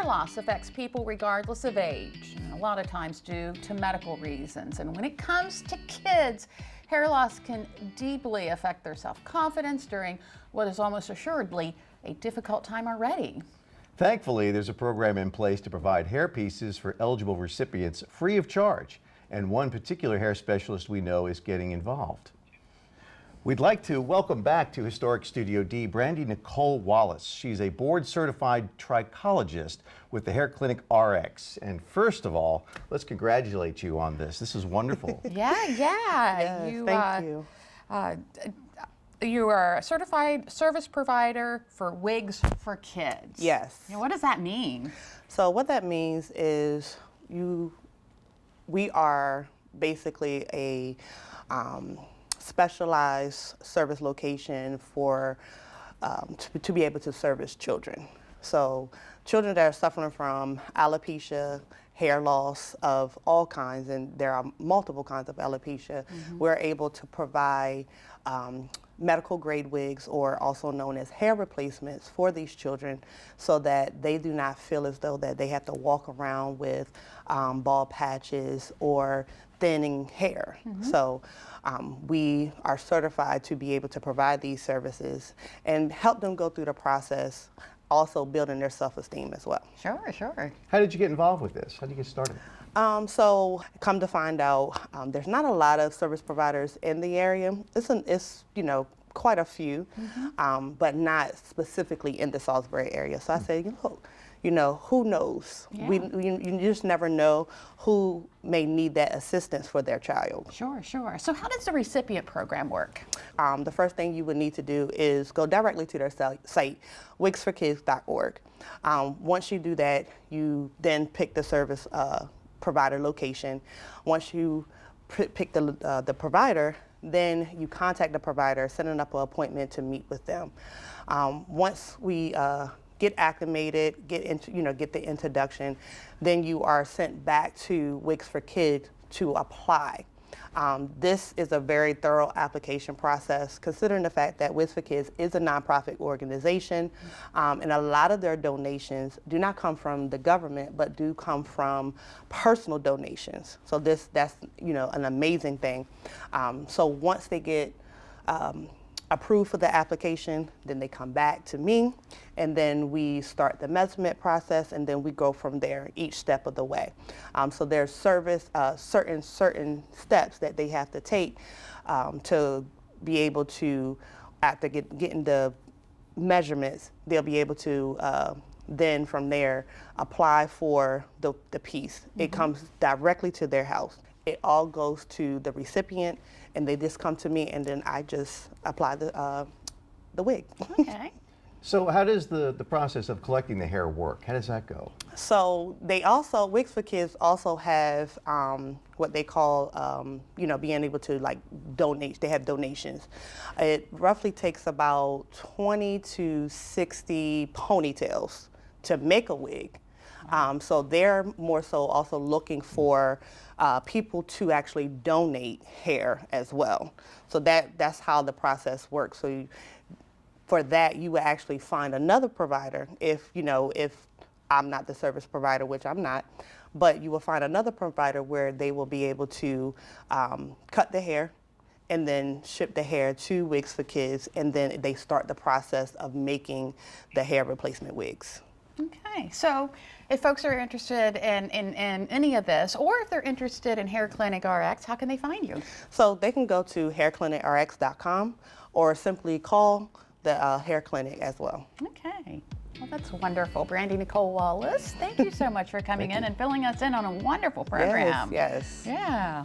loss affects people regardless of age, and a lot of times due to medical reasons. And when it comes to kids, hair loss can deeply affect their self-confidence during what is almost assuredly a difficult time already. Thankfully, there's a program in place to provide hair pieces for eligible recipients free of charge. And one particular hair specialist we know is getting involved. We'd like to welcome back to Historic Studio D, Brandy Nicole Wallace. She's a board-certified trichologist with the Hair Clinic RX. And first of all, let's congratulate you on this. This is wonderful. Yes, Thank you. You are a certified service provider for Wigs for Kids. Yes. Now, what does that mean? So what that means is we are basically a specialized service location for to be able to service children. So children that are suffering from alopecia, hair loss of all kinds, and there are multiple kinds of alopecia, we're able to provide medical grade wigs, or also known as hair replacements, for these children so that they do not feel as though that they have to walk around with bald patches or thinning hair. So we are certified to be able to provide these services and help them go through the process, also building their self-esteem as well. Sure. How did you get involved with this? How did you get started? So come to find out, there's not a lot of service providers in the area. It's quite a few, but not specifically in the Salisbury area. So I said, who knows? Yeah. You just never know who may need that assistance for their child. Sure. So how does the recipient program work? The first thing you would need to do is go directly to their site, wigsforkids.org. Once you do that, you then pick the service provider location. Once you pick the provider, then you contact the provider, setting up an appointment to meet with them. Once we get acclimated, get the introduction, then you are sent back to Wigs for Kids to apply. This is a very thorough application process, considering the fact that Wigs for Kids is a nonprofit organization, and a lot of their donations do not come from the government, but do come from personal donations. So that's an amazing thing. So once they get approved for the application, then they come back to me, and then we start the measurement process, and then we go from there each step of the way. So there's certain steps that they have to take to be able to, after getting the measurements, they'll be able to then from there apply for the piece. It comes directly to their house. It all goes to the recipient, and they just come to me, and then I just apply the wig. Okay. So how does the process of collecting the hair work? How does that go? So they also, Wigs for Kids also have what they call, being able to donate. They have donations. It roughly takes about 20 to 60 ponytails to make a wig. So they're more so also looking for people to actually donate hair as well. So that's how the process works. So for that, you would actually find another provider if I'm not the service provider, which I'm not, but you will find another provider where they will be able to cut the hair and then ship the hair to Wigs for Kids, and then they start the process of making the hair replacement wigs. Okay, so if folks are interested in any of this, or if they're interested in Hair Clinic RX, how can they find you? So they can go to hairclinicrx.com or simply call the hair clinic as well. Okay, well, that's wonderful. Brandy Nicole Wallace, thank you so much for coming in and filling us in on a wonderful program. Yes. Yeah.